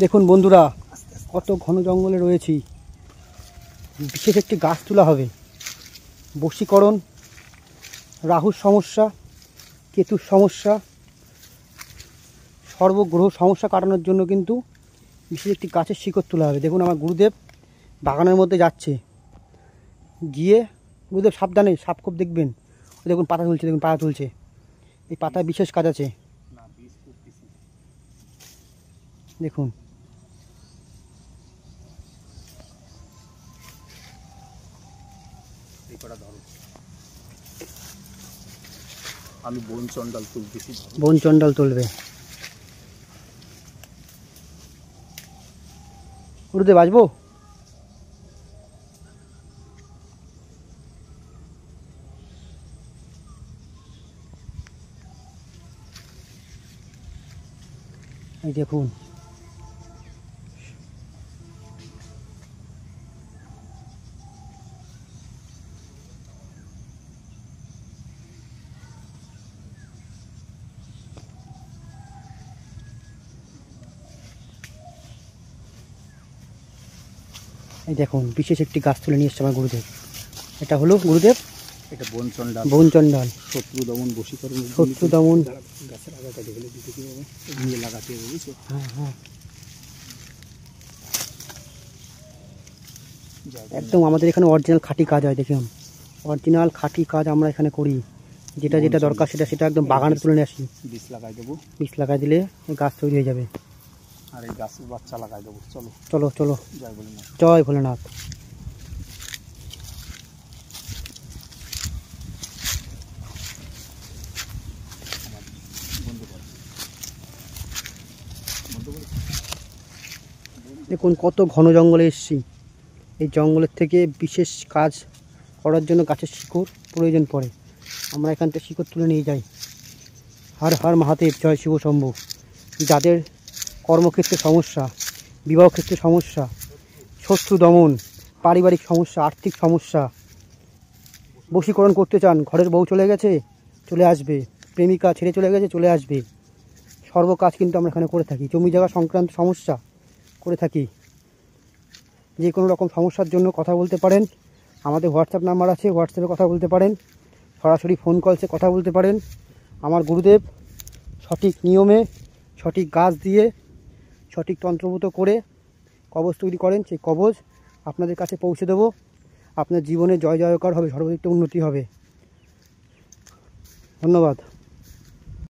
দেখুন বন্ধুরা, কত ঘন জঙ্গলে রয়েছি। বিশেষ একটি গাছ তোলা হবে। বশীকরণ, রাহুর সমস্যা, কেতুর সমস্যা, সর্বগ্রহ সমস্যা কাটানোর জন্য কিন্তু বিশেষ একটি গাছের শিকড় তোলা হবে। দেখুন আমার গুরুদেব বাগানের মধ্যে যাচ্ছে, গিয়ে গুরুদেব সাবধানে, সাপ খুব দেখবেন। দেখুন পাতা তুলছে, দেখুন পাতা তুলছে। এই পাতায় বিশেষ কাজ আছে, দেখুন। আমি বন চন্ডাল তুলতেছি। বন চন্ডাল তুলবে গুরুদেব, আসবো? এই দেখুন এই দেখুন বিশেষ একটি গাছ তুলে নিয়ে এসছে আমার গুরুদেব। এটা হলো গুরুদেব, এটা বন চন্ডাল। বন চন্ডাল, শত্রু দমন, বশীকরণ। শত্রু দমন। গাছের আগাটা দেখলে দিতে কি হবে, নিয়ে লাগাতে হবে, বুঝছো? হ্যাঁ হ্যাঁ, একদম আমাদের এখানে অরিজিনাল খাঁটি কাজ হয়। দেখুন অরিজিনাল খাঁটি কাজ আমরা এখানে করি। যেটা যেটা দরকার সেটা একদম বাগানে তুলে নিয়ে আসি। বীজ লাগাই দেবো, বীজ লাগাই দিলে গাছ তৈরি হয়ে যাবে। আর এই গাছের বাচ্চা লাগাই দেবো। চলো চলো চলো, জয় ভোলেনাথ। জয় ভোলেনাথ। দেখুন কত ঘন জঙ্গলে এসেছি। এই জঙ্গলের থেকে বিশেষ কাজ করার জন্য গাছের শিকড় প্রয়োজন পড়ে। আমরা এখান থেকে শিকড় তুলে নিয়ে যাই। হর হর মহাদেব, জয় শিব শম্ভু। যাদের কর্মক্ষেত্রে সমস্যা, বিবাহ ক্ষেত্রে সমস্যা, শত্রু দমন, পারিবারিক সমস্যা, আর্থিক সমস্যা, বশীকরণ করতে চান, ঘরের বউ চলে গেছে, চলে আসবে, প্রেমিকা ছেড়ে চলে গেছে, চলে আসবে, সর্ব কাজ কিন্তু আমরা এখানে করে থাকি। জমি জায়গা সংক্রান্ত সমস্যা করে থাকি। যে কোনো রকম সমস্যার জন্য কথা বলতে পারেন। আমাদের হোয়াটসঅ্যাপ নাম্বার আছে, হোয়াটসঅ্যাপে কথা বলতে পারেন, সরাসরি ফোন কলসে কথা বলতে পারেন। আমার গুরুদেব সঠিক নিয়মে, সঠিক গাছ দিয়ে, সঠিক তন্ত্রভূত করে কবচ তৈরি করেন। সেই কবচ আপনাদের কাছে পৌঁছে দেবো। আপনার জীবনে জয় জয়কার হবে, সর্বাধিক উন্নতি হবে। ধন্যবাদ।